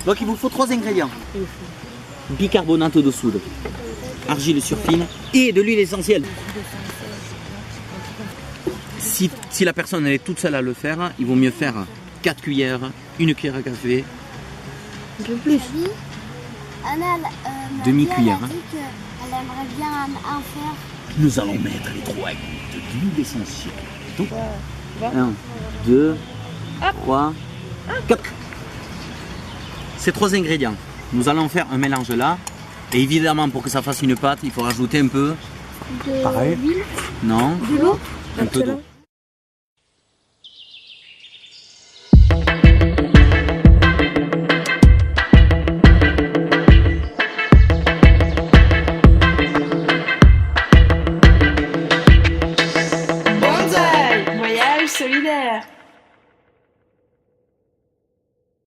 Donc il vous faut 3 ingrédients. Bicarbonate de soude, argile surfine et de l'huile essentielle. Si la personne elle est toute seule à le faire, il vaut mieux faire 4 cuillères, 1 cuillère à café. Un peu plus. Demi-cuillère. Elle a dit qu'elle aimerait bien en faire. Nous allons mettre les 3 gouttes d'huile essentielle. Donc, 1, 2, 3, 4. Ces 3 ingrédients. Nous allons faire un mélange là. Et évidemment, pour que ça fasse une pâte, il faut rajouter un peu. Pareil. Non. De l'eau. Un peu d'eau. Bonsaï, voyage solidaire.